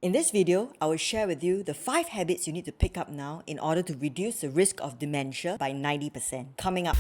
In this video, I will share with you the 5 habits you need to pick up now in order to reduce the risk of dementia by 90%. Coming up.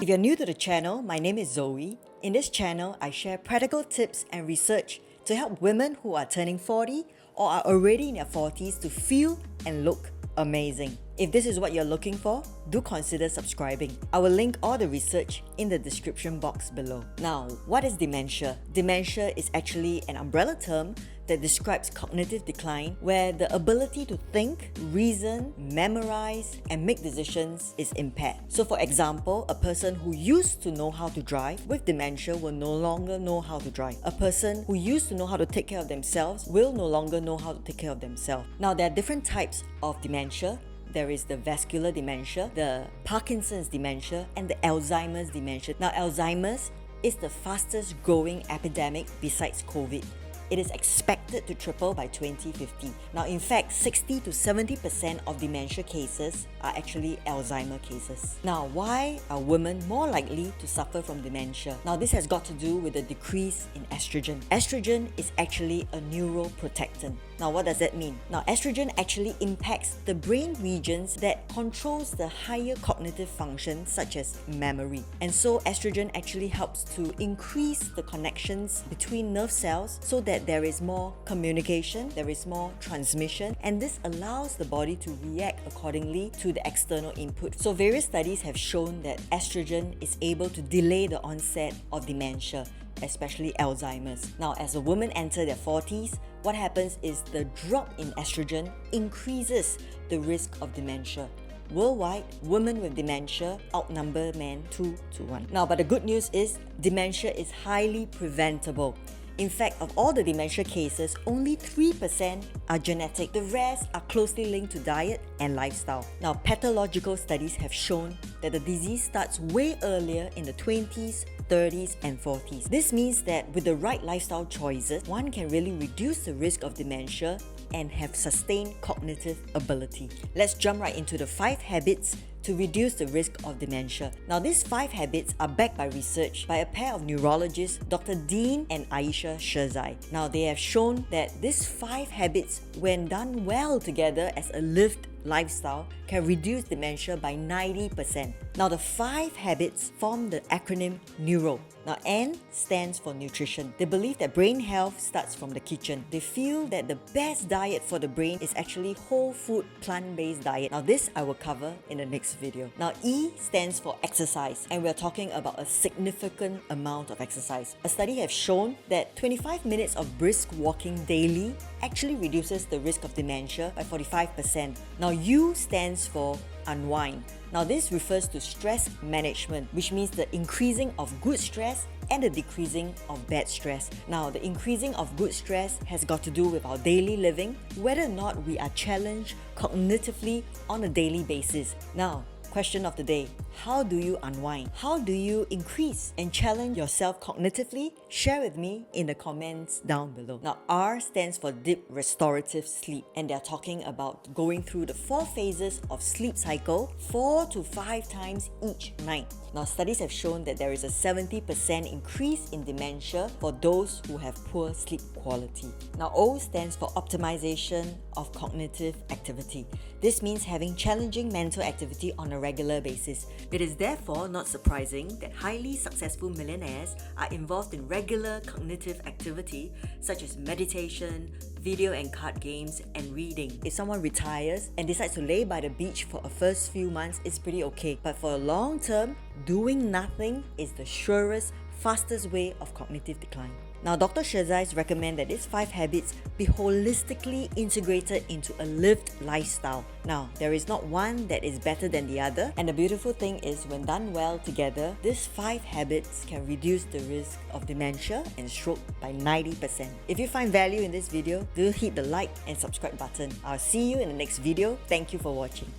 If you're new to the channel, my name is Zoe. In this channel, I share practical tips and research to help women who are turning 40 or are already in their 40s to feel and look amazing. If this is what you're looking for, do consider subscribing. I will link all the research in the description box below. Now, what is dementia? Dementia is actually an umbrella term that describes cognitive decline where the ability to think, reason, memorize, and make decisions is impaired. So for example, a person who used to know how to drive with dementia will no longer know how to drive. A person who used to know how to take care of themselves will no longer know how to take care of themselves. Now, there are different types of dementia. There is the vascular dementia, the Parkinson's dementia, and the Alzheimer's dementia. Now, Alzheimer's is the fastest growing epidemic besides COVID. It is expected to triple by 2050. Now, in fact, 60 to 70% of dementia cases are actually Alzheimer cases. Now, why are women more likely to suffer from dementia? Now, this has got to do with the decrease in estrogen. Estrogen is actually a neuroprotectant. Now, what does that mean? Now, estrogen actually impacts the brain regions that controls the higher cognitive functions such as memory. And so, estrogen actually helps to increase the connections between nerve cells so that there is more communication, there is more transmission, and this allows the body to react accordingly to the external input. So, various studies have shown that estrogen is able to delay the onset of dementia, especially Alzheimer's. Now, as a woman enters their 40s, what happens is the drop in estrogen increases the risk of dementia. Worldwide, women with dementia outnumber men 2 to 1. Now, but the good news is dementia is highly preventable. In fact, of all the dementia cases, only 3% are genetic. The rest are closely linked to diet and lifestyle. Now, pathological studies have shown that the disease starts way earlier in the 20s, 30s, and 40s. This means that with the right lifestyle choices, one can really reduce the risk of dementia and have sustained cognitive ability. Let's jump right into the 5 habits to reduce the risk of dementia. Now, these 5 habits are backed by research by a pair of neurologists, Dr. Dean and Ayesha Sherzai. Now, they have shown that these 5 habits, when done well together as a lived lifestyle, can reduce dementia by 90%. Now, the 5 habits form the acronym NEURO. Now, N stands for nutrition. They believe that brain health starts from the kitchen. They feel that the best diet for the brain is actually whole food, plant-based diet. Now, this I will cover in the next video. Now, E stands for exercise, and we're talking about a significant amount of exercise. A study has shown that 25 minutes of brisk walking daily actually reduces the risk of dementia by 45%. Now, U stands for unwind. Now, this refers to stress management, which means the increasing of good stress and the decreasing of bad stress. Now, the increasing of good stress has got to do with our daily living, whether or not we are challenged cognitively on a daily basis. Now, question of the day: how do you unwind? How do you increase and challenge yourself cognitively? Share with me in the comments down below. Now, R stands for deep restorative sleep, and they're talking about going through the 4 phases of sleep cycle 4 to 5 times each night. Now, studies have shown that there is a 70% increase in dementia for those who have poor sleep quality. Now, O stands for optimization of cognitive activity. This means having challenging mental activity on a regular basis. It is therefore not surprising that highly successful millionaires are involved in regular cognitive activity such as meditation, video and card games, and reading. If someone retires and decides to lay by the beach for a first few months, it's pretty okay. But for a long term, doing nothing is the surest, fastest way of cognitive decline. Now, Dr. Sherzai recommend that these 5 habits be holistically integrated into a lived lifestyle. Now, there is not one that is better than the other, and the beautiful thing is when done well together, these 5 habits can reduce the risk of dementia and stroke by 90%. If you find value in this video, do hit the like and subscribe button. I'll see you in the next video. Thank you for watching.